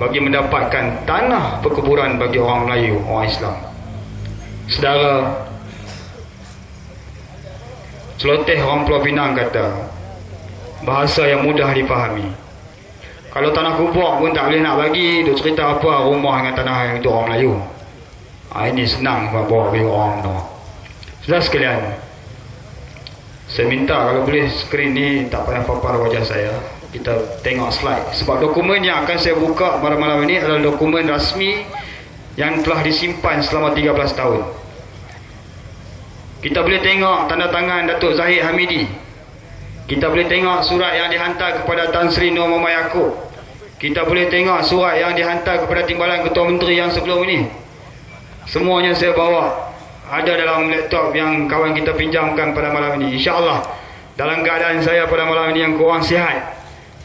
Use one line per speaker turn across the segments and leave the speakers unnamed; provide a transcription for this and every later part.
bagi mendapatkan tanah perkuburan bagi orang Melayu, orang Islam. Saudara, celoteh orang Pulau Pinang kata, bahasa yang mudah dipahami. Kalau tanah kubur pun tak boleh nak bagi, dia cerita apa rumah dengan tanah yang untuk orang Melayu. Ini senang bawa bagi orang tu. Saudara sekalian, saya minta kalau boleh skrin ni tak payah papar wajah saya, kita tengok slide. Sebab dokumen yang akan saya buka malam-malam ini adalah dokumen rasmi yang telah disimpan selama 13 tahun. Kita boleh tengok tanda tangan Datuk Zahid Hamidi. Kita boleh tengok surat yang dihantar kepada Tan Sri Nur Muhammad Yaakob. Kita boleh tengok surat yang dihantar kepada Timbalan Ketua Menteri yang sebelum ini. Semuanya saya bawa, ada dalam laptop yang kawan kita pinjamkan pada malam ini. InsyaAllah dalam keadaan saya pada malam ini yang kurang sihat,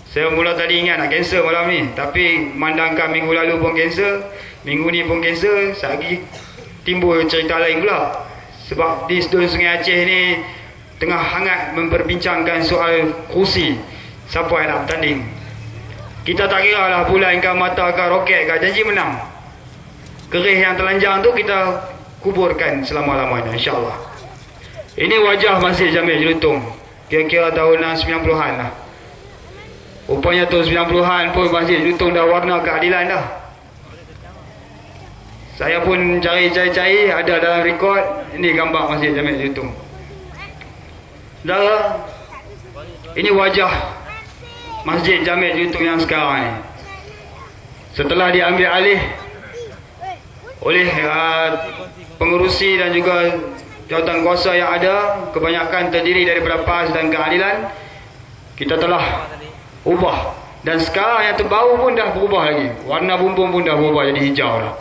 saya mula tadi ingat nak cancel malam ni, tapi mandangkan minggu lalu pun cancel, minggu ni pun cancel, lagi timbul cerita lain pula. Sebab di Sedul Sungai Aceh ni tengah hangat memperbincangkan soal kursi, siapa yang nak bertanding. Kita tak kira lah bulan ke mata ke roket ke, janji menang. Kerih yang telanjang tu kita kuburkan selama-lamanya, insyaAllah. Ini wajah Masjid Jamil Jelutong, kira-kira tahun 90-an lah. Rupanya tahun 90-an pun Masjid Jelutong dah warna keadilan dah. Saya pun cari-cari, ada dalam rekod. Ini gambar Masjid Jamil Jelutong. Saudara, ini wajah Masjid Jamil Jelutong yang sekarang ni. Setelah diambil alih oleh pengurusi dan juga jawatan kuasa yang ada, kebanyakan terdiri daripada PAS dan keadilan, kita telah ubah. Dan sekarang yang terbaru pun dah berubah lagi, warna bumbung pun dah berubah jadi hijau dah.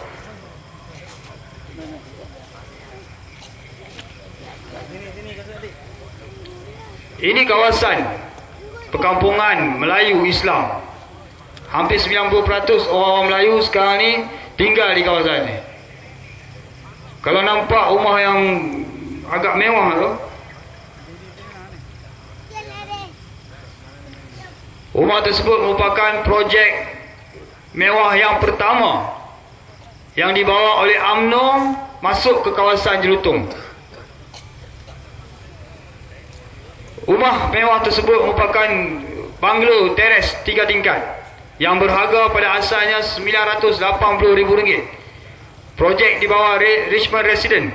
Ini kawasan perkampungan Melayu Islam. Hampir 90% orang Melayu sekarang ni tinggal di kawasan ni. Kalau nampak rumah yang agak mewah tu, rumah tersebut merupakan projek mewah yang pertama yang dibawa oleh UMNO masuk ke kawasan Jelutong. Rumah mewah tersebut merupakan banglo teres 3 tingkat yang berharga pada asalnya RM980,000. Projek di bawah Richmond Resident.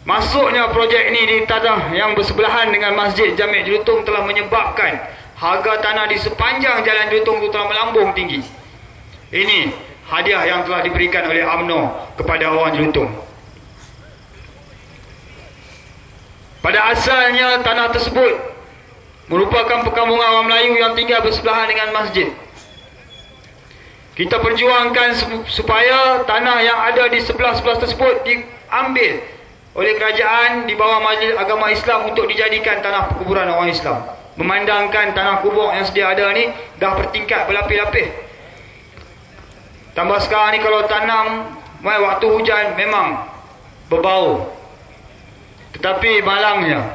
Masuknya projek ini di tanah yang bersebelahan dengan Masjid Jamil Jelutong telah menyebabkan harga tanah di sepanjang jalan Jelutong itu telah melambung tinggi. Ini hadiah yang telah diberikan oleh UMNO kepada orang Jelutong. Pada asalnya tanah tersebut merupakan perkampungan orang Melayu yang tinggal bersebelahan dengan masjid. Kita perjuangkan supaya tanah yang ada di sebelah-sebelah tersebut diambil oleh kerajaan di bawah Majlis Agama Islam untuk dijadikan tanah perkuburan orang Islam. Memandangkan tanah kubur yang sedia ada ni dah bertingkat berlapis-lapis. Tambah sekarang ni kalau tanam waktu hujan memang berbau. Tetapi malangnya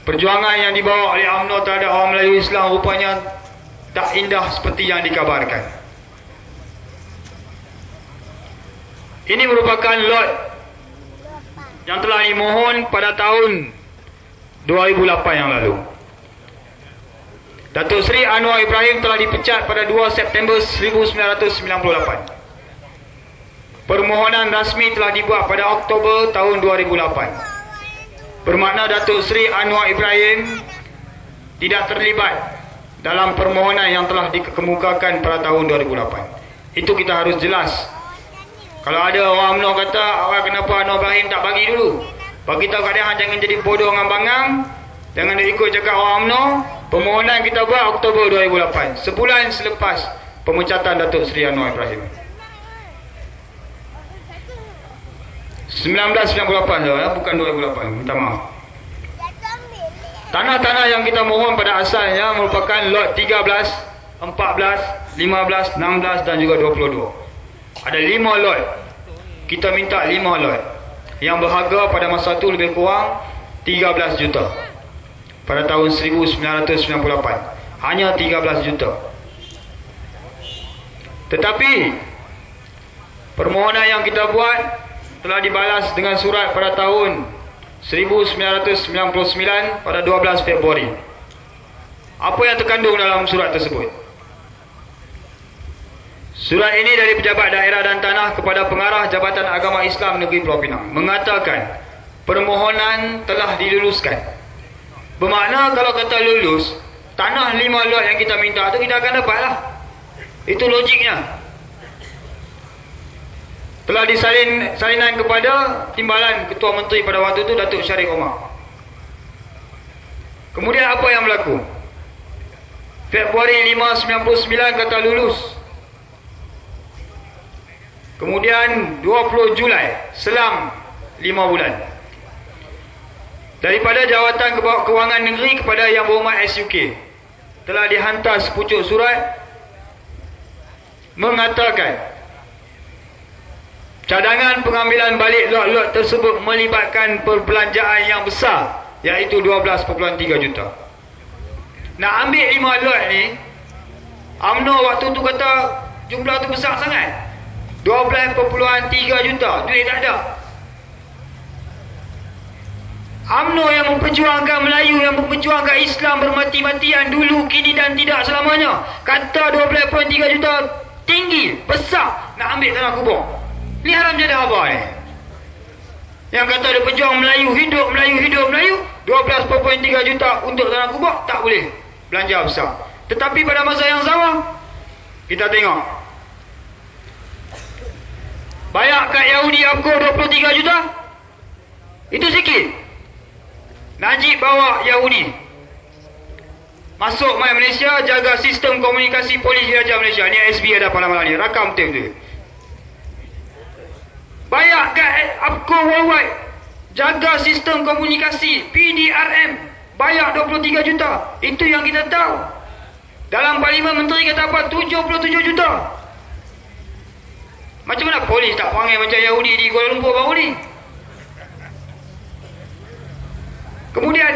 perjuangan yang dibawa oleh UMNO terhadap orang Melayu Islam rupanya tak indah seperti yang dikabarkan. Ini merupakan lot yang telah dimohon pada tahun 2008 yang lalu. Datuk Seri Anwar Ibrahim telah dipecat pada 2 September 1998. Permohonan rasmi telah dibuat pada Oktober tahun 2008. Bermakna Datuk Seri Anwar Ibrahim tidak terlibat dalam permohonan yang telah dikemukakan pada tahun 2008. Itu kita harus jelas. Kalau ada orang UMNO kata, awak kenapa Anwar Ibrahim tak bagi dulu? Bagi tahu kat dia, jangan jadi bodoh dengan bangang. Jangan dia ikut cakap orang UMNO. Permohonan kita buat Oktober 2008, sebulan selepas pemecatan Datuk Seri Anwar Ibrahim. 1998 bukan 2008, minta maaf. Tanah-tanah yang kita mohon pada asalnya merupakan lot 13, 14, 15, 16 dan juga 22. Ada 5 lot. Kita minta 5 lot yang berharga pada masa itu lebih kurang 13 juta. Pada tahun 1998 hanya 13 juta. Tetapi permohonan yang kita buat telah dibalas dengan surat pada tahun 1999 pada 12 Februari. Apa yang terkandung dalam surat tersebut? Surat ini dari Pejabat Daerah dan Tanah kepada Pengarah Jabatan Agama Islam Negeri Pulau Pinang mengatakan permohonan telah diluluskan. Bermakna kalau kata lulus, tanah 5 lot yang kita minta tu kita akan dapat lah. Itu logiknya. Telah salinan kepada Timbalan Ketua Menteri pada waktu itu, Datuk Syarif Omar. Kemudian apa yang berlaku? Februari 5, 99 kata lulus. Kemudian 20 Julai, selang 5 bulan, daripada Jawatan Kewangan Negeri kepada Yang Berhormat SUK telah dihantar sepucuk surat mengatakan cadangan pengambilan balik lot-lot tersebut melibatkan perbelanjaan yang besar, iaitu 12.3 juta. Nak ambil 5 lot ni, UMNO waktu tu kata jumlah tu besar sangat, 12.3 juta, duit tak ada. UMNO yang memperjuangkan Melayu, yang memperjuangkan Islam bermati-matian dulu, kini dan tidak selamanya, kata 12.3 juta tinggi, besar, nak ambil tanah kubur. Ni haram jadah apa ni? Yang kata dia pejuang Melayu, hidup Melayu, hidup Melayu, 12.3 juta untuk tanah kubur, tak boleh belanja besar. Tetapi pada masa yang sama, kita tengok bayar kat Yahudi Abko 23 juta, itu sikit. Najib bawa Yahudi masuk mai Malaysia, jaga sistem komunikasi polis Diraja Malaysia. Ni SB ada pada malam ni, rakam tape tu. Bayar kat Abko Worldwide, jaga sistem komunikasi PDRM, bayar 23 juta. Itu yang kita tahu. Dalam Parlimen Menteri kata apa? 77 juta. Macam mana polis tak panggil macam Yahudi di Kuala Lumpur baru ni? Kemudian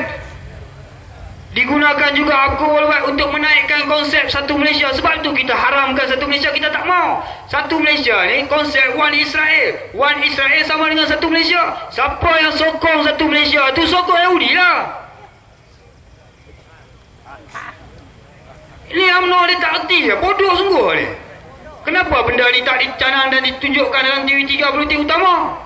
digunakan juga Abko Worldwide untuk menaikkan konsep satu Malaysia. Sebab tu kita haramkan satu Malaysia, kita tak mau. Satu Malaysia ni konsep One Israel. One Israel sama dengan satu Malaysia. Siapa yang sokong satu Malaysia tu sokong Yahudi lah. Ni UMNO dia tak erti lah, bodoh sungguh ni. Kenapa benda ni tak dicanang dan ditunjukkan dalam TV3 Bulletin Utama?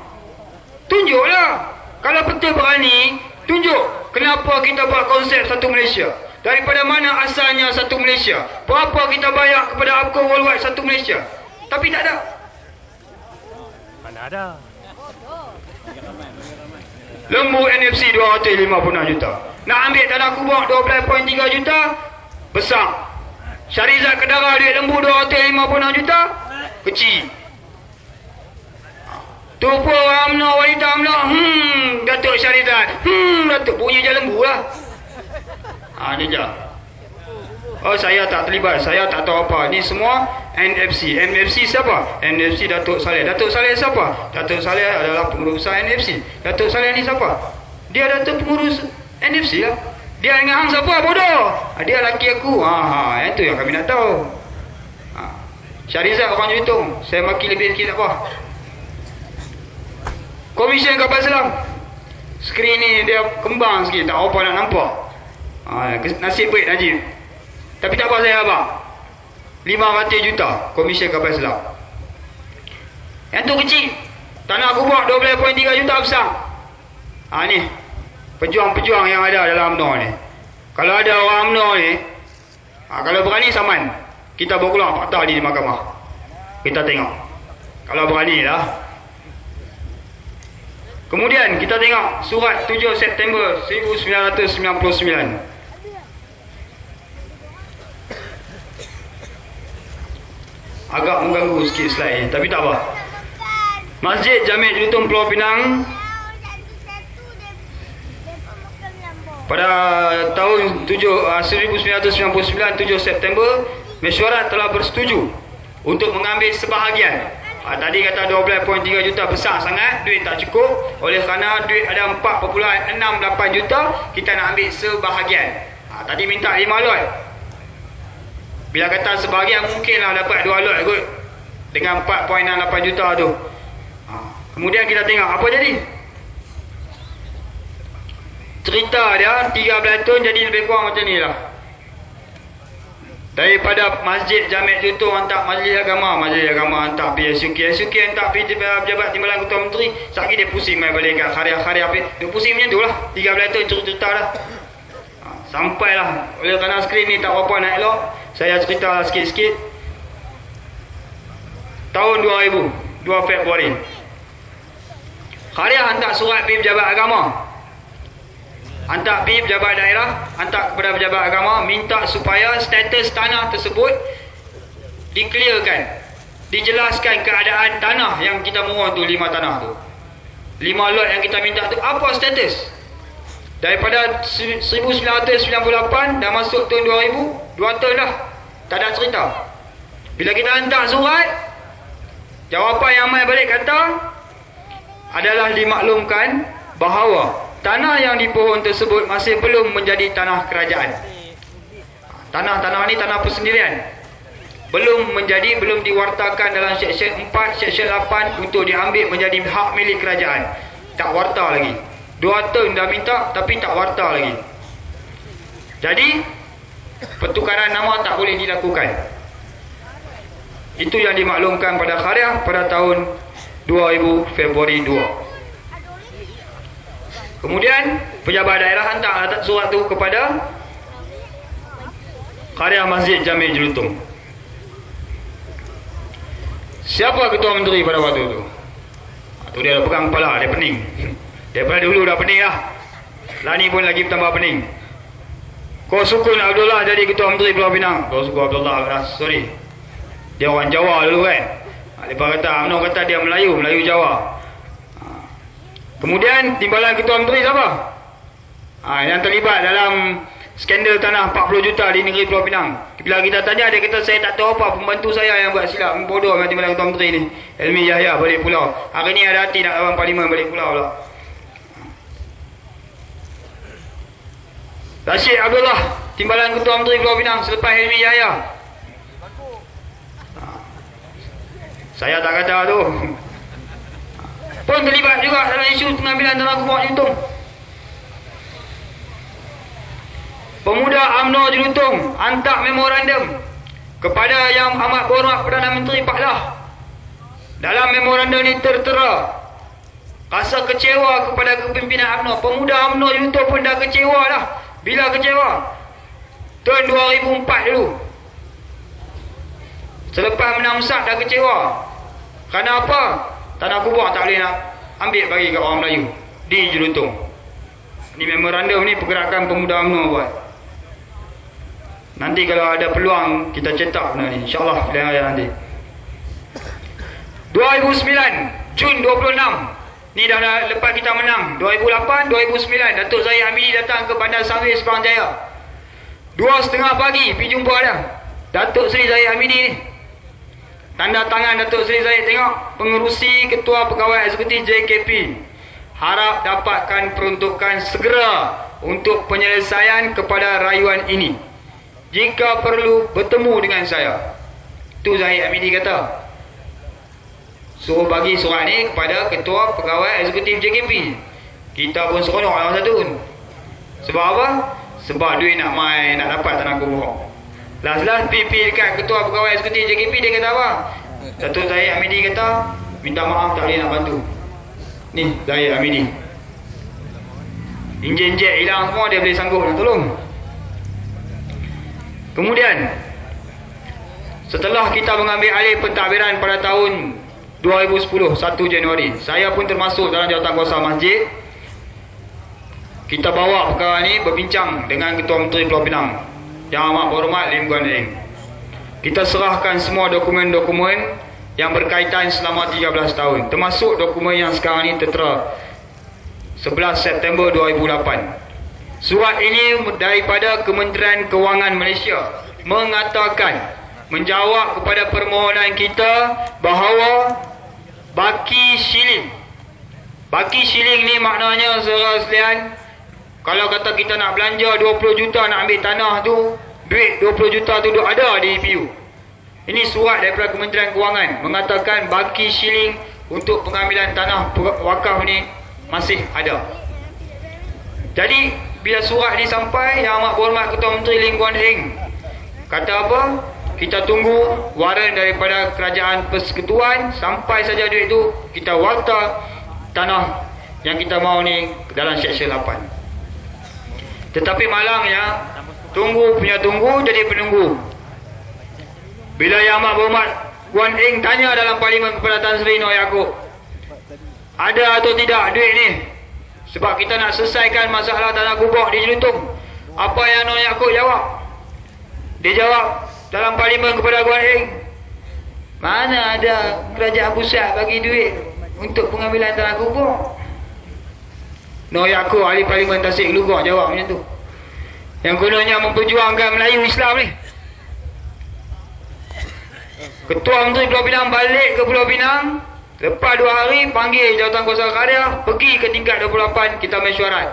Tunjuklah. Kalau betul berani, tunjuk kenapa kita buat konsep satu Malaysia. Daripada mana asalnya satu Malaysia. Berapa kita bayar kepada Abko Worldwide satu Malaysia. Tapi tak ada.
Mana ada?
Lembu NFC 256 juta. Nak ambil tanah kubur 12.3 juta, besar. Syarizat Kedara duit lembu 256 juta, kecil. Tu pun UMNO, wanita UMNO, Datuk Syarizat, Datuk bunyi je lembu lah. Ni je. Oh, saya tak terlibat, saya tak tahu apa. Ni semua NFC. NFC siapa? NFC Datuk Saleh. Datuk Saleh siapa? Datuk Saleh adalah pengurus NFC. Datuk Saleh ni siapa? Dia Datuk pengurus NFC lah. Dia dengan hang siapa? Bodoh. Dia laki aku. Itu yang kami nak tahu. Syarizat orang hitung. Saya maki lebih sikit tak apa. Komisen Kapal Selam, skrin ni dia kembang sikit, tak apa nak nampak. Nasib baik Najib. Tapi tak apa saya abang, 500 juta komisen Kapal Selam. Yang tu kecil. Tanah kubur 12.3 juta besar. Ni pejuang-pejuang yang ada dalam UMNO ni. Kalau ada orang UMNO ni, kalau berani saman, kita bawa keluar fakta di mahkamah. Kita tengok. Kalau berani lah. Kemudian kita tengok surat 7 September 1999. Agak mengganggu sikit slide ni, tapi tak apa. Masjid Jamia Jelutong Pulau Pinang pada tahun 1999 7 September, mesyuarat telah bersetuju untuk mengambil sebahagian. Tadi kata 12.3 juta besar sangat, duit tak cukup. Oleh kerana duit ada 4.68 juta, kita nak ambil sebahagian. Tadi minta 5 lot. Bila kata sebahagian mungkinlah dapat 2 lot kot dengan 4.68 juta tu. Kemudian kita tengok apa jadi. Cerita dia 13 tahun jadi lebih kurang macam ni lah. Daripada Masjid Jamek Jutong hantar Majlis Agama hantar PSUK hantar pejabat timbalan Ketua Menteri. Sekali dia pusing main balik kat karya-karya dia pusing macam tu lah. 13 tahun cerita dah. Sampailah oleh kerana skrin ni tak berapa nak elok, saya cerita lah sikit-sikit. Tahun 2000 2 Februari Karya hantar surat pergi pejabat agama, hantar pergi pejabat daerah, hantar kepada pejabat agama, minta supaya status tanah tersebut dikliarkan, dijelaskan keadaan tanah yang kita mohon tu, 5 tanah tu, 5 lot yang kita minta tu, apa status. Daripada 1998 dah masuk tahun 2000, 2 tahun dah tak ada cerita. Bila kita hantar surat, jawapan yang mai balik kata adalah dimaklumkan bahawa tanah yang dipohon tersebut masih belum menjadi tanah kerajaan. Tanah-tanah ni tanah persendirian, belum diwartakan dalam Seksyen 4, Seksyen 8 untuk diambil menjadi hak milik kerajaan. Tak warta lagi. 2 tahun dah minta tapi tak warta lagi. Jadi pertukaran nama tak boleh dilakukan. Itu yang dimaklumkan pada Karya pada tahun 2000 Februari 2. Kemudian pejabat daerah hantar surat tu kepada Karya Masjid Jamek Jelutong. Siapa Ketua Menteri pada waktu tu? Tu dia dah pegang kepala, dia pening. Daripada dulu dah pening lah. Lani pun lagi bertambah pening. Kau Sukun Abdullah jadi Ketua Menteri Pulau Pinang. Kau Sukun Abdullah, sorry, dia orang Jawa dulu kan. Lepas kata, UMNO kata dia Melayu Jawa. Kemudian timbalan Ketua Menteri siapa? Yang terlibat dalam skandal tanah 40 juta di negeri Pulau Pinang. Bila kita tanya, dia kata saya tak tahu apa, pembantu saya yang buat silap. Bodoh dengan timbalan Ketua Menteri ni, Helmi Yahya balik pulau. Hari ni ada hati nak lawan parlimen balik pulau pula. Rashid Abdullah timbalan Ketua Menteri Pulau Pinang selepas Helmi Yahya. Saya tak kata tu pun terlibat juga dalam isu pengambilan tanah kubur Jelutong. Pemuda UMNO Jelutong hantar memorandum kepada Yang Amat Berhormat Perdana Menteri Pak Lah. Dalam memorandum ini tertera rasa kecewa kepada kepimpinan UMNO. Pemuda UMNO Jelutong pun dah kecewa dah. Bila kecewa? Tahun 2004 dulu. Selepas menang USAP dah kecewa. Kerana apa? Tanah kubur tak boleh nak ambil bagi kat orang Melayu di Jelutong. Ni memorandum ni pergerakan pemuda UMNO buat. Nanti kalau ada peluang kita cetak benda ni, InsyaAllah pilihan raya nanti. 2009 Jun 26 ni dah lepas kita menang. 2008, 2009 Datuk Zahid Hamidi datang ke Bandar Sangway Sepang Jaya. 2:30 pagi pergi jumpa dia, Datuk Seri Zahid Hamidi ni. Tanda tangan Datuk Seri Zahid, tengok, pengerusi Ketua Pegawai Eksekutif JKP harap dapatkan peruntukan segera untuk penyelesaian kepada rayuan ini. Jika perlu bertemu dengan saya. Itu Zahid Hamidi kata. Suruh bagi surat ni kepada Ketua Pegawai Eksekutif JKP. Kita pun seronok orang satu. Sebab apa? Sebab duit nak main, nak dapat tanah kubur. Last pergi dekat Ketua Pegawai Eksekutif JKP, dia kata apa? Datuk Zahid Hamidi kata minta maaf tak boleh nak bantu. Ni Zahid Hamidi, enjin jet hilang semua, dia boleh sanggup nak tolong. Kemudian setelah kita mengambil alih pentadbiran pada tahun 2010 1 Januari, saya pun termasuk dalam jawatankuasa masjid. Kita bawa perkara ni berbincang dengan Ketua Menteri Pulau Pinang Yang Amat Berhormat Lim Guan Eng. Kita serahkan semua dokumen-dokumen yang berkaitan selama 13 tahun, termasuk dokumen yang sekarang ni tertera 11 September 2008. Surat ini daripada Kementerian Kewangan Malaysia mengatakan, menjawab kepada permohonan kita bahawa baki shilling. Baki shilling ni maknanya saudara sekalian, kalau kata kita nak belanja 20 juta nak ambil tanah tu, duit 20 juta tu ada di EPU. Ini surat daripada Kementerian Kewangan mengatakan baki shilling untuk pengambilan tanah wakaf ni masih ada. Jadi bila surat ni sampai, Yang Amat Berhormat Ketua Menteri Lim Guan Eng kata apa? Kita tunggu waran daripada Kerajaan Persekutuan, sampai saja duit tu kita warta tanah yang kita mau ni dalam Seksyen 8. Tetapi malangnya tunggu punya tunggu jadi penunggu. Bila Yang Amat Berhormat Guan Eng tanya dalam parlimen kepada Tan Sri Noh Yaakob, ada atau tidak duit ni? Sebab kita nak selesaikan masalah tanah kubur di Jelutong. Apa yang Noh Yaakob jawab? Dia jawab dalam parlimen kepada Guan Eng, mana ada kerajaan pusat bagi duit untuk pengambilan tanah kubur? Noh Yaakob, ahli parlimen Tasik Gelugor, jawab macam tu. Yang kononnya memperjuangkan Melayu Islam ni. Ketua Menteri Pulau Pinang balik ke Pulau Pinang, lepas 2 hari panggil Jawatankuasa Karya, pergi ke tingkat 28, kita mesyuarat.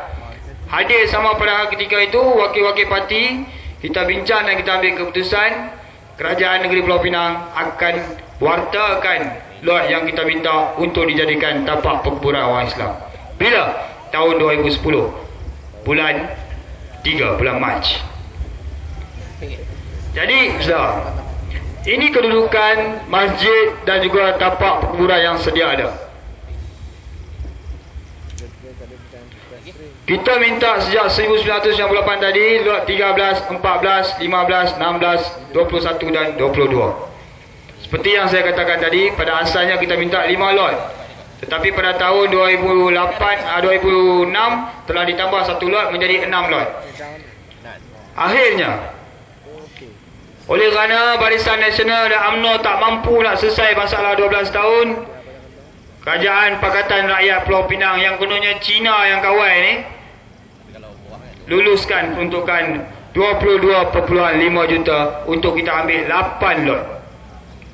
Hadir sama pada ketika itu wakil-wakil parti, kita bincang dan kita ambil keputusan Kerajaan Negeri Pulau Pinang akan wartakan lot yang kita minta untuk dijadikan tapak perkuburan orang Islam. Bila? Tahun 2010 bulan 3, bulan Mac. Jadi saudara, ini kedudukan masjid dan juga tapak perkuburan yang sedia ada. Kita minta sejak 1998 tadi lot 13, 14, 15, 16, 21 dan 22. Seperti yang saya katakan tadi, pada asalnya kita minta 5 lot. Tetapi pada tahun 2006 telah ditambah 1 lot menjadi 6 lot. Akhirnya, oleh kerana Barisan Nasional dan UMNO tak mampu nak selesai masalah 12 tahun, Kerajaan Pakatan Rakyat Pulau Pinang yang kononnya Cina yang kawal ni luluskan peruntukan 22.5 juta untuk kita ambil 8 lot.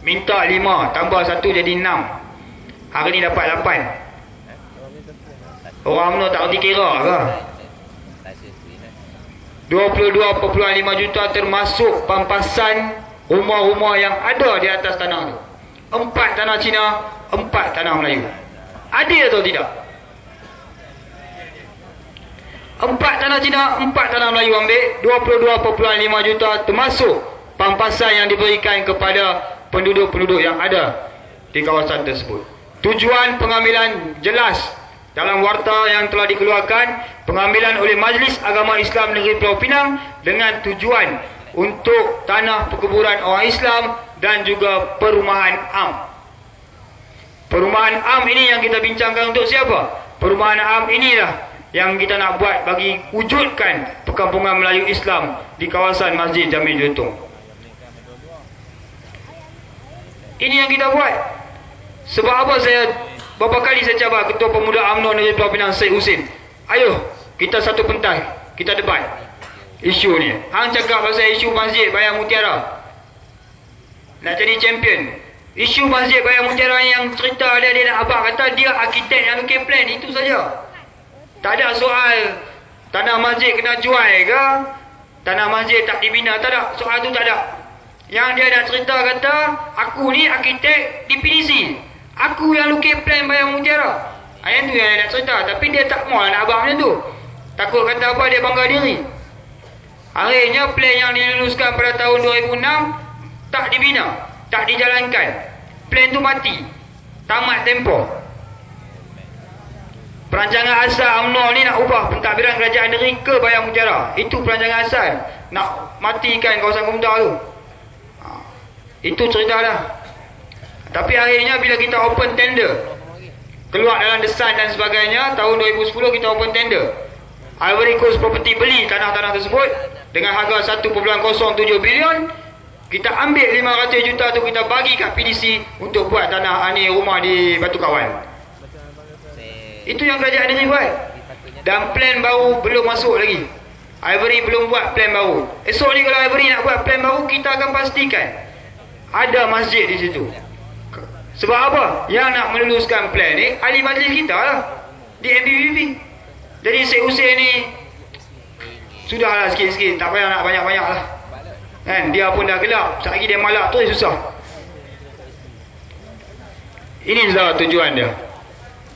Minta 5 tambah 1 jadi 6. Hari ni dapat 8. Orang UMNO tak erti kira ke? 22.5 juta termasuk pampasan rumah-rumah yang ada di atas tanah tu. 4 tanah Cina, 4 tanah Melayu. Adil atau tidak? 4 tanah Cina, 4 tanah Melayu ambil 22.5 juta termasuk pampasan yang diberikan kepada penduduk-penduduk yang ada di kawasan tersebut. Tujuan pengambilan jelas dalam warta yang telah dikeluarkan, pengambilan oleh Majlis Agama Islam Negeri Pulau Pinang dengan tujuan untuk tanah perkuburan orang Islam dan juga perumahan am. Perumahan am ini yang kita bincangkan untuk siapa? Perumahan am inilah yang kita nak buat bagi wujudkan perkampungan Melayu Islam di kawasan Masjid Jamil Jelutong. Ini yang kita buat. Sebab apa berapa kali saya cabar Ketua Pemuda UMNO Negeri Pulau Pinang Syed Husin, ayo kita satu pentas, kita debat isu ni. Hang cakap pasal isu Masjid Bayang Mutiara, nak jadi champion. Isu Masjid Bayang Mutiara yang cerita dia nak abang kata dia arkitek yang lukis plan, itu saja. Tak ada soal tanah masjid kena jual ke, tanah masjid tak dibina, tak ada. Soal tu tak ada. Yang dia nak cerita kata, aku ni arkitek di PDC, aku yang lukis plan Bayang Mutiara. Yang tu yang dia nak cerita. Tapi dia tak mahu nak abang macam tu. Takut kata apa, dia bangga diri. Akhirnya plan yang diluluskan pada tahun 2006 tak dibina, tak dijalankan. Plan tu mati, tamat tempoh. Perancangan asal UMNO ni nak ubah pentadbiran kerajaan negeri ke Bayang Mutiara. Itu perancangan asal, nak matikan kawasan komunal tu. Itu cerita dah. Tapi akhirnya bila kita open tender, keluar dalam desain dan sebagainya, tahun 2010 kita open tender. Ivory Coast Property beli tanah-tanah tersebut dengan harga 1.07 bilion. Kita ambil 500 juta tu kita bagi kat PDC untuk buat tanah ni rumah di Batu Kawan. Itu yang kerajaan negeri buat. Dan plan baru belum masuk lagi. Ivory belum buat plan baru. Esok ni kalau Ivory nak buat plan baru, kita akan pastikan ada masjid di situ. Sebab apa? Yang nak meluluskan plan ni ahli majlis kita lah di MPPP. Jadi Syed Hussein ni sudahlah sikit-sikit, tak payah nak banyak-banyak lah. Kan, dia pun dah gelap, sekali dia malap terus susah. Ini saudara tujuan dia.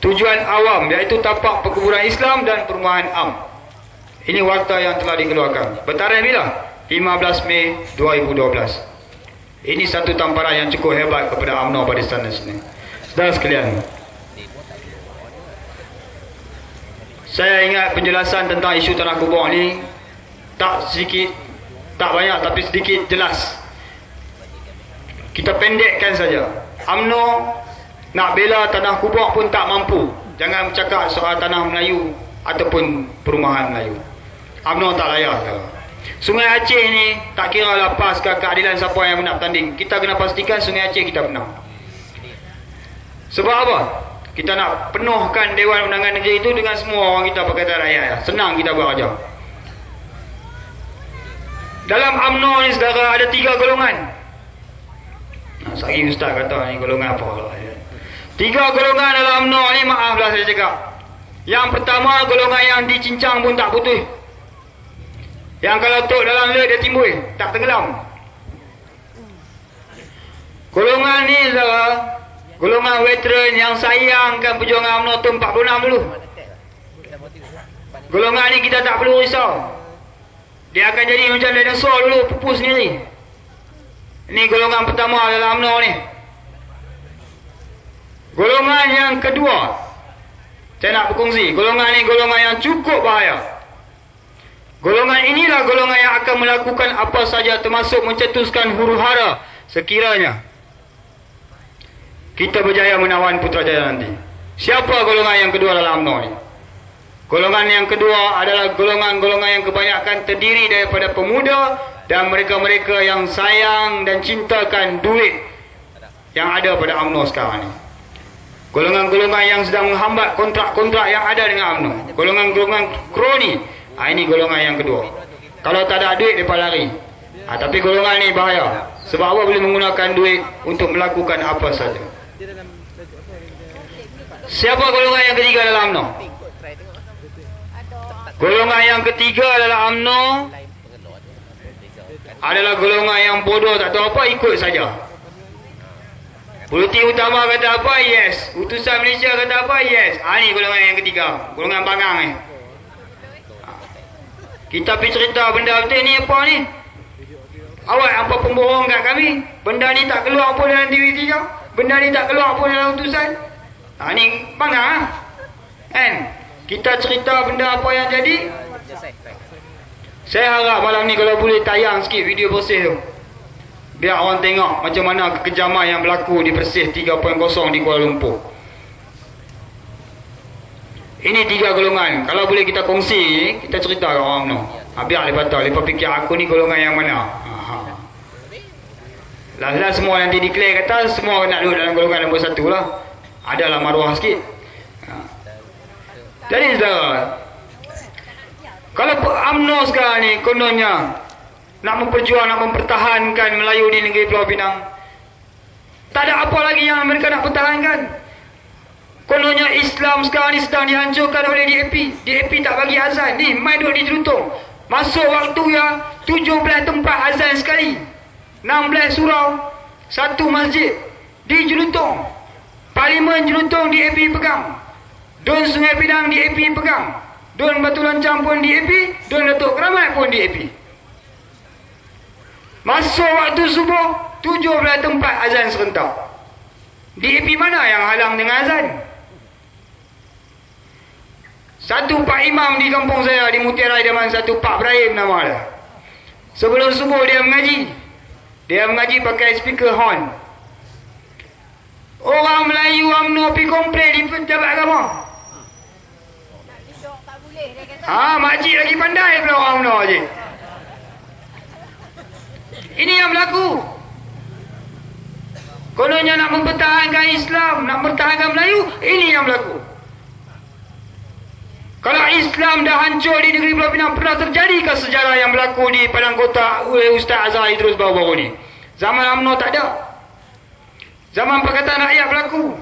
Tujuan awam, iaitu tapak perkuburan Islam dan perumahan am. Ini warta yang telah dikeluarkan. Bertarikh bila? 15 Mei 2012. Ini satu tamparan yang cukup hebat kepada UMNO pada sana sini. Saudara sekalian, saya ingat penjelasan tentang isu tanah kubur ni tak sedikit, tak banyak tapi sedikit jelas. Kita pendekkan saja. UMNO nak bela tanah kubur pun tak mampu. Jangan bercakap soal tanah Melayu ataupun perumahan Melayu. UMNO tak layak. Sungai Aceh ni tak kira lah PAS ke keadilan siapa yang menang tanding. Kita kena pastikan Sungai Aceh kita menang. Sebab apa? Kita nak penuhkan Dewan Undangan Negeri itu dengan semua orang kita Pakatan Rakyat. Senang kita buat kerja. Dalam UMNO ni saudara ada 3 golongan. Saya ustaz kata ni golongan apa lah. 3 golongan dalam UMNO ni, maaflah saya cakap. Yang pertama, golongan yang dicincang pun tak putih. Yang kalau tok dalam laut dia timbul, tak tenggelam. Golongan ni saudara, golongan veteran yang sayangkan perjuangan UMNO tahun 46 dulu. Golongan ni kita tak perlu risau. Dia akan jadi macam dinosaur dulu, pupus sendiri. Ini golongan pertama dalam UMNO ni. Golongan yang kedua, saya nak berkongsi. Golongan ni golongan yang cukup bahaya. Golongan inilah golongan yang akan melakukan apa saja, termasuk mencetuskan huru-hara sekiranya kita berjaya menawan Putrajaya nanti. Siapa golongan yang kedua dalam UMNO ni? Golongan yang kedua adalah golongan-golongan yang kebanyakan terdiri daripada pemuda dan mereka-mereka yang sayang dan cintakan duit yang ada pada UMNO sekarang ni. Golongan-golongan yang sedang menghambat kontrak-kontrak yang ada dengan UMNO. Golongan-golongan kroni. Ini golongan yang kedua. Kalau tak ada duit, mereka lari. Tapi golongan ni bahaya. Sebab apa? Boleh menggunakan duit untuk melakukan apa saja. Siapa golongan yang ketiga dalam UMNO? Golongan yang ketiga dalam UMNO adalah golongan yang bodoh, tak tahu apa, ikut saja. Politik utama kata apa? Yes. Utusan Malaysia kata apa? Yes. Ini golongan yang ketiga. Golongan bangang ni. Kita pergi cerita benda betul ni apa ni? Awak apa pembohong kat kami? Benda ni tak keluar pun dalam TV3. Benda ni tak keluar pun dalam utusan. Ni bangang kan? Kita cerita benda apa yang jadi. Saya harap malam ni kalau boleh tayang sikit video Persih tu, biar orang tengok macam mana kekejaman yang berlaku di Persih 3.0 di Kuala Lumpur. Ini 3 golongan. Kalau boleh kita kongsi, kita cerita kat orang UMNO. Biar mereka tahu, mereka fikir aku ni golongan yang mana. Lah semua nanti declare kata semua nak duduk dalam golongan nombor 1 lah. Adalah maruah sikit. Jadi saudara, kalau UMNO sekarang ni kononnya nak memperjuang, nak mempertahankan Melayu di negeri Pulau Pinang, tak ada apa lagi yang mereka nak pertahankan. Kononnya Islam sekarang ni sedang dihancurkan oleh DAP. DAP tak bagi azan. Ni main duduk di Jelutong. Masuk waktu yang 17 tempat azan sekali, 16 surau, 1 masjid di Jelutong. Parlimen Jelutong DAP pegang. Don Sungai Pinang DAP pegang. Don Batu Lancang pun DAP. Don Datuk Keramat pun DAP. Masuk waktu subuh, 17 tempat azan serentak. DAP mana yang halang dengan azan? Satu Pak Imam di kampung saya di Mutiara Idaman, satu Pak Ibrahim nama dia. Sebelum subuh dia mengaji. Dia mengaji pakai speaker horn. Orang Melayu UMNO pergi komplain di pejabat agama. Makcik lagi pandai pula orang UMNO je. Ini yang berlaku. Kononnya nak mempertahankan Islam, nak mempertahankan Melayu, ini yang berlaku. Kalau Islam dah hancur di negeri Pulau Pinang, pernah terjadikah sejarah yang berlaku di Padang Kota oleh Ustaz Azhar Idrus baru-baru ni? Zaman UMNO tak ada. Zaman Pakatan Rakyat berlaku.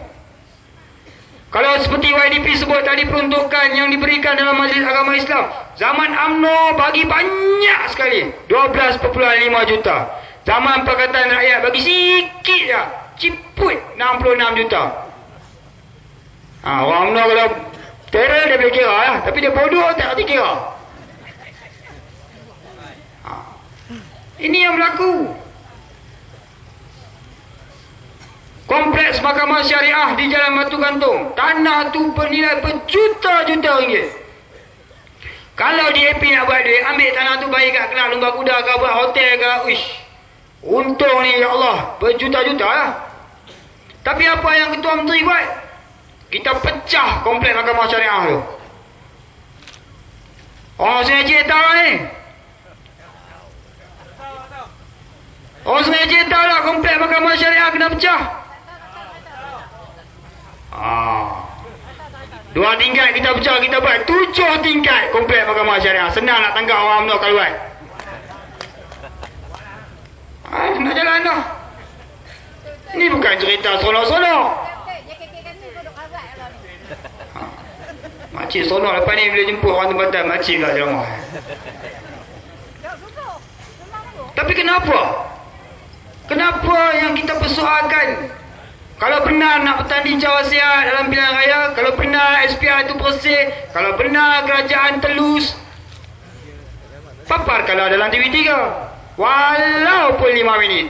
Kalau seperti YDP sebut tadi, peruntukan yang diberikan dalam Majlis Agama Islam zaman UMNO bagi banyak sekali, 12.5 juta. Zaman Pakatan Rakyat bagi sikit je, ciput 66 juta. Orang UMNO kalau terror dia boleh kira lah, tapi dia bodoh tak kerti kira. Ini yang berlaku. Kompleks Mahkamah Syariah di Jalan Batu Gantung, tanah tu bernilai berjuta-juta ringgit. Kalau DAP nak buat duit, ambil tanah tu bagi kat Kelang Lumba Kuda ke, buat hotel ke, uish, untung ni ya Allah, berjuta-juta lah. Tapi apa yang Ketua Menteri buat? Kita pecah kompleks Mahkamah Syariah tu. Orang Sungai Cik tahu lah ni. Orang Sungai Cik tahu lah kompleks Mahkamah Syariah kena pecah. 2 tingkat kita pecah, kita buat 7 tingkat kompleks Mahkamah Syariah. Senang nak tangkap orang UMNO kalau buat. Nak jalan dah. Ini bukan cerita seronok-seronok. Makcik seronok lepas ni bila jemput orang tempatan, makcik pula ceramah. Tapi kenapa? Kenapa yang kita persoalkan? Kalau benar nak bertanding jawasiat dalam pilihan raya, kalau benar SPR itu bersih, kalau benar kerajaan telus, paparkanlah dalam TV3 walaupun 5 minit.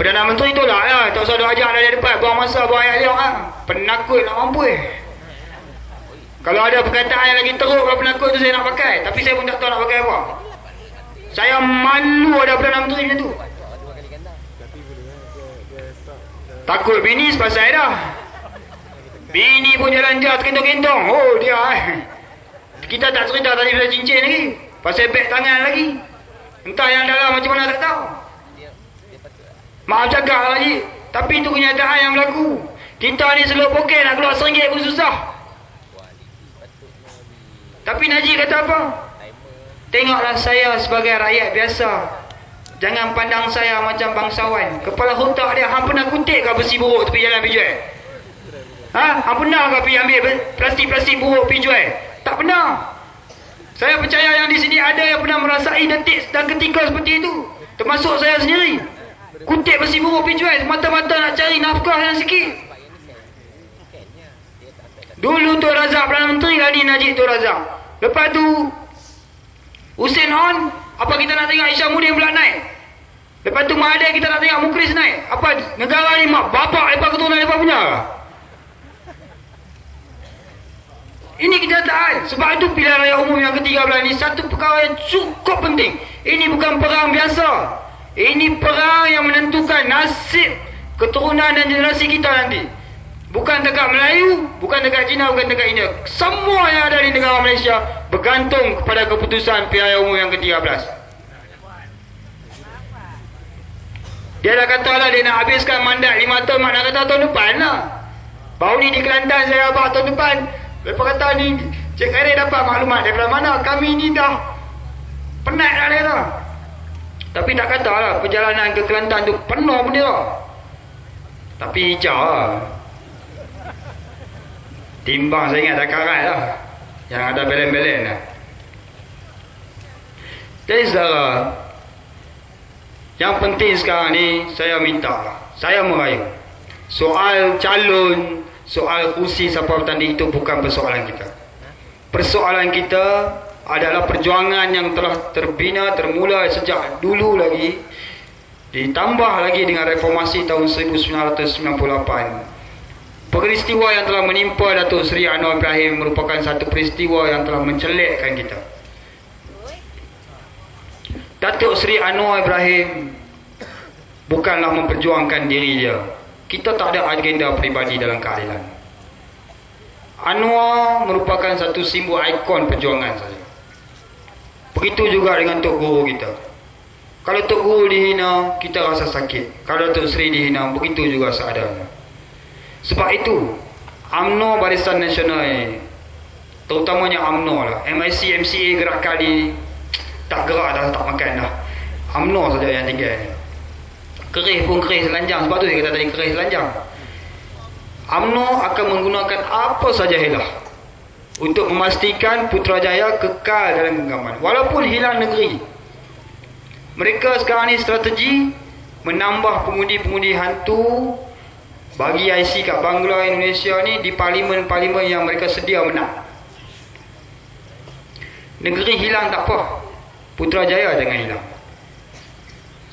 Perdana Menteri tolak lah, tak usah ajak dari depan, buang masa, buang ayat liang lah. Penakut nak mampu Kalau ada perkataan yang lagi teruk kalau penakut tu saya nak pakai, tapi saya pun tak tahu nak pakai apa. Saya malu ada Perdana Menteri macam tu. Takut bini sepasal dah. Bini pun jalan jas kentong-kentong. Oh dia Kita tak cerita tadi pasal cincin lagi, pasal beg tangan lagi. Entah yang dalam macam mana tak tahu. Maaf cakap lagi, tapi itu kenyataan yang berlaku. Kita ni seluk poket nak keluar RM1 pun susah. Tapi Najib kata apa? Tengoklah saya sebagai rakyat biasa, jangan pandang saya macam bangsawan. Kepala otak dia, hang pernah kutip ke besi buruk tepi jalan pergi jual? Hang pernah ke pergi ambil plastik-plastik buruk pergi jual? Tak pernah. Saya percaya yang di sini ada yang pernah merasai detik dan ketika seperti itu, termasuk saya sendiri. Kutip besi buruk pergi jual semata-mata nak cari nafkah yang sikit. Dulu Tun Razak Perdana Menteri, kali Najib Tun Razak. Lepas tu Hussein On, apa kita nak tengok Isyamuddin pula naik. Lepas tu Mahathir kita nak tengok Mukris naik. Apa negara ni mak bapak lepas keturunan lepas punya? Ini kenyataan. Sebab itu pilihan raya umum yang ke-13 ni satu perkara yang cukup penting. Ini bukan perang biasa. Ini perang yang menentukan nasib keturunan dan generasi kita nanti. Bukan dekat Melayu, bukan dekat Cina, bukan dekat India. Semua yang ada di negara Malaysia bergantung kepada keputusan pilihan raya umum yang ke-13. Dia dah kata lah dia nak habiskan mandat 5 tahun, mak nak kata tahun depan lah. Baru ni di Kelantan saya abang tahun depan. Lepas kata ni, Cik Khairil dapat maklumat daripada mana? Kami ni dah penat dah dia tu. Tapi tak kata lah, perjalanan ke Kelantan tu penuh bendera. Tapi hijau lah. Timbang saya ingat dah karat lah, yang ada belen-belen lah. Jadi saudara, yang penting sekarang ni saya minta, saya merayu, soal calon, soal kursi siapa bertanding itu bukan persoalan kita. Persoalan kita adalah perjuangan yang telah terbina, termula sejak dulu lagi, ditambah lagi dengan reformasi tahun 1998. Peristiwa yang telah menimpa Datuk Seri Anwar Ibrahim merupakan satu peristiwa yang telah mencelekkan kita. Datuk Seri Anwar Ibrahim bukanlah memperjuangkan diri dia. Kita tak ada agenda peribadi dalam keadilan. Anwar merupakan satu simbol ikon perjuangan saja. Begitu juga dengan Tok Guru kita. Kalau Tok Guru dihina, kita rasa sakit. Kalau Datuk Seri dihina, begitu juga seadanya. Sebab itu UMNO Barisan Nasional ini, terutamanya UMNO lah, MIC, MCA gerakan ni tak gerak dah, tak makan dah. UMNO saja yang tinggal ni. Kerih pun kerih selanjang. Sebab tu saya kata tadi kerih selanjang. UMNO akan menggunakan apa saja helah untuk memastikan Putrajaya kekal dalam genggaman walaupun hilang negeri. Mereka sekarang ni strategi menambah pengundi-pengundi hantu, bagi IC kat Bangla Indonesia ni di parlimen-parlimen yang mereka sedia menang. Negeri hilang tak apa, Putrajaya jangan hilang.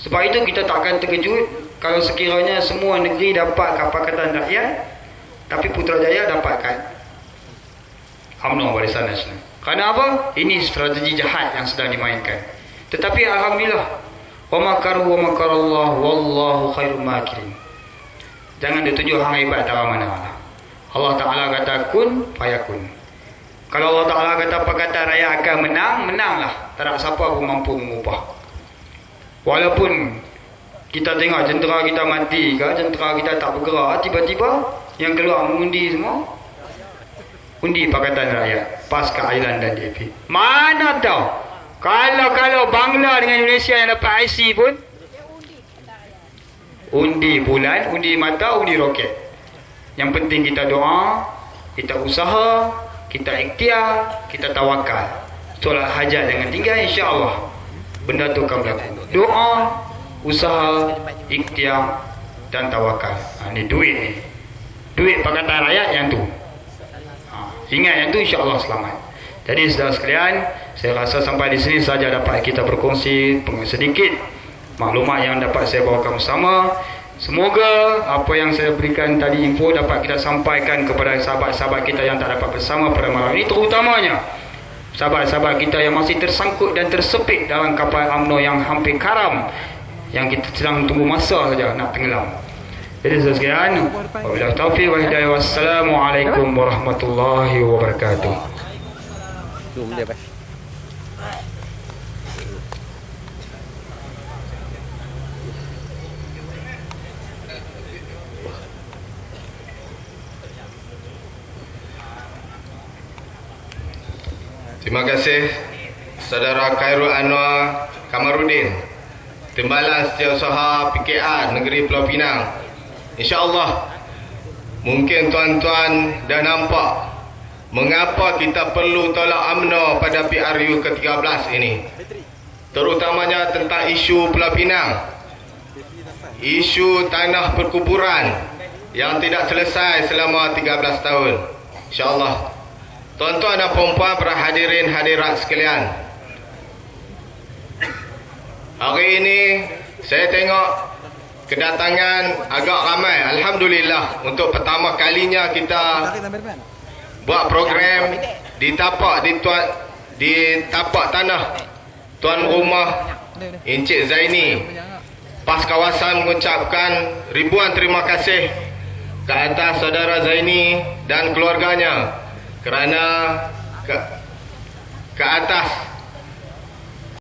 Sebab itu kita tak akan terkejut kalau sekiranya semua negeri dapat Pakatan Rakyat, tapi Putrajaya dapatkan UMNO Barisan Nasional. Kerana apa? Ini strategi jahat yang sedang dimainkan. Tetapi alhamdulillah, wa makaru wa makarallah wallahu khairul makirin. Jangan dituju hang hebat tak mana. Allah Taala kata kun fayakun. Kalau Allah Taala kata Pakatan Rakyat akan menang, menanglah. Tak ada siapa pun mampu mengubah. Walaupun kita tengok jentera kita mati ke, jentera kita tak bergerak, tiba-tiba yang keluar mengundi semua undi Pakatan Rakyat, PAS, Keadilan dan DAP. Mana tahu kalau Bangla dengan Indonesia yang dapat IC pun undi bulan, undi mata, undi roket. Yang penting kita doa, kita usaha, kita ikhtiar, kita tawakal. Solat hajat jangan tinggal, insya-Allah benda tu akan berlaku. Doa, usaha, ikhtiar dan tawakal. Ni duit ni. Duit Pakatan Rakyat yang tu. Ingat yang tu, insya-Allah selamat. Jadi saudara sekalian, saya rasa sampai di sini saja dapat kita berkongsi sedikit maklumat yang dapat saya bawakan bersama. Semoga apa yang saya berikan tadi info dapat kita sampaikan kepada sahabat-sahabat kita yang tak dapat bersama pada malam ini, terutamanya sahabat-sahabat kita yang masih tersangkut dan tersepit dalam kapal UMNO yang hampir karam, yang kita sedang tunggu masa saja nak tenggelam. Jadi saudara sekalian, wabillahi taufiq wal hidayah, wassalamualaikum warahmatullahi wabarakatuh. Dia baik.
Terima kasih Saudara Khairul Anwar Kamarudin, Timbalan Setiausaha PKR Negeri Pulau Pinang. InsyaAllah mungkin tuan-tuan dah nampak mengapa kita perlu tolak UMNO pada PRU ke-13 ini. Terutamanya tentang isu Pulau Pinang, isu tanah perkuburan yang tidak selesai selama 13 tahun. InsyaAllah tuan-tuan dan puan-puan, para hadirin hadirat sekalian, hari ini saya tengok kedatangan agak ramai. Alhamdulillah, untuk pertama kalinya kita buat program di tapak tanah tuan rumah Encik Zaini. PAS kawasan mengucapkan ribuan terima kasih ke atas saudara Zaini dan keluarganya kerana ke atas